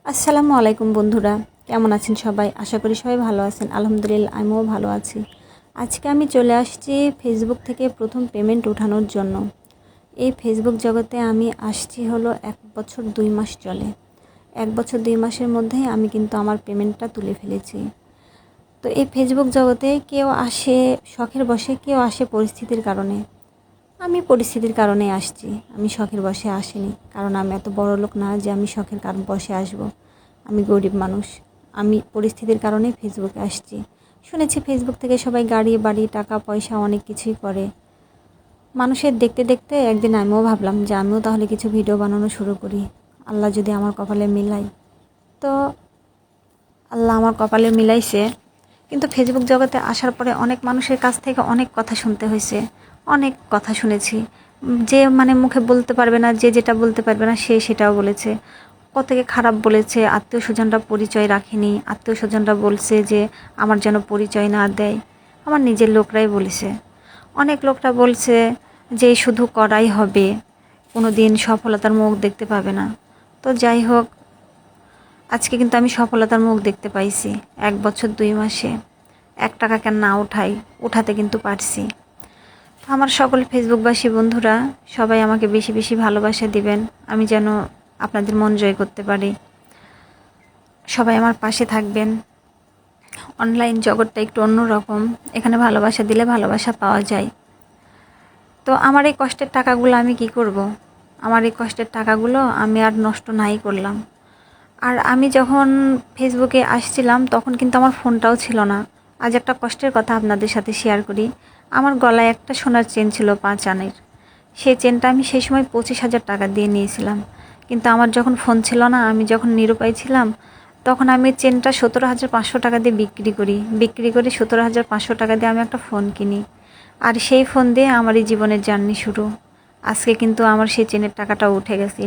আসসালামু আলাইকুম বন্ধুরা, কেমন আছেন সবাই? আশা করি সবাই ভালো আছেন। আলহামদুলিল্লাহ, আমিও ভালো আছি। আজকে আমি চলে আসছি ফেসবুক থেকে প্রথম পেমেন্ট ওঠানোর জন্য। এই ফেসবুক জগতে আমি আসছি হলো 1 বছর 2 মাস চলে। 1 বছর 2 মাসের মধ্যেই আমি কিন্তু আমার পেমেন্টটা তুলে ফেলেছি। তো এই ফেসবুক জগতে কেউ আসে শখের বশে, কেউ আসে পরিস্থিতির কারণে। আমি পরিস্থিতির কারণে আসছি, আমি শখের বশে আসিনি। কারণ আমি এত বড়লোক না যে আমি শখের কারণ বশে আসব। আমি গরিব মানুষ। আমি পরিস্থিতির কারণে ফেসবুকে আসছি। শুনেছি ফেসবুক থেকে সবাই গাড়ি বাড়ি টাকা পয়সা অনেক কিছুই করে। মানুষের দেখতে দেখতে একদিন আমিও ভাবলাম যে আমিও তাহলে কিছু ভিডিও বানানো শুরু করি। আল্লাহ যদি আমার কপালে মিলাই। তো আল্লাহ আমার কপালে মিলাইছে। কিন্তু ফেসবুক জগতে আসার পরে অনেক মানুষের কাছ থেকে অনেক কথা শুনতে হয়েছে। অনেক কথা শুনেছি, যে মুখে বলতে পারবে না, যে যেটা বলতে পারবে না সে সেটাও বলেছে। কতকে খারাপ বলেছে, আত্মীয় স্বজনরা পরিচয় রাখেনি, আত্মীয় স্বজনরা বলছে যে আমার যেন পরিচয় না দেয়। আমার নিজের লোকরাই বলেছে। অনেক লোকরা বলছে যে শুধু করাই হবে, কোনো দিন সফলতার মুখ দেখতে পাবে না। তো যাই হোক, আজকে কিন্তু আমি সফলতার মুখ দেখতে পাইছি। 1 বছর 2 মাসে 1 টাকা কেন না উঠাতে কিন্তু পারছি। আমার সকল ফেসবুকবাসী বন্ধুরা সবাই আমাকে বেশি বেশি ভালোবাসা দিবেন, আমি যেন আপনাদের মন জয় করতে পারি। সবাই আমার পাশে থাকবেন। অনলাইন জগৎটা একটু অন্যরকম, এখানে ভালোবাসা দিলে ভালোবাসা পাওয়া যায়। তো আমার এই কষ্টের টাকাগুলো আমি কি করব? আমার এই কষ্টের টাকাগুলো আমি আর নষ্ট নাই করলাম। আর আমি যখন ফেসবুকে আসছিলাম তখন কিন্তু আমার ফোনটাও ছিল না। আজ একটা কষ্টের কথা আপনাদের সাথে শেয়ার করি। আমার গলায় একটা সোনার চেন ছিল 5 আনার। সেই চেনটা আমি সেই সময় 25,000 টাকা দিয়ে নিয়েছিলাম। কিন্তু আমার যখন ফোন ছিল না, আমি যখন নিরুপায় ছিলাম, তখন আমি চেনটা 17,500 টাকা দিয়ে বিক্রি করে 17,500 টাকা দিয়ে আমি একটা ফোন কিনি। আর সেই ফোন দিয়ে আমার এই জীবনের জার্নি শুরু। আজকে কিন্তু আমার সেই চেনের টাকাটা উঠে গেছে।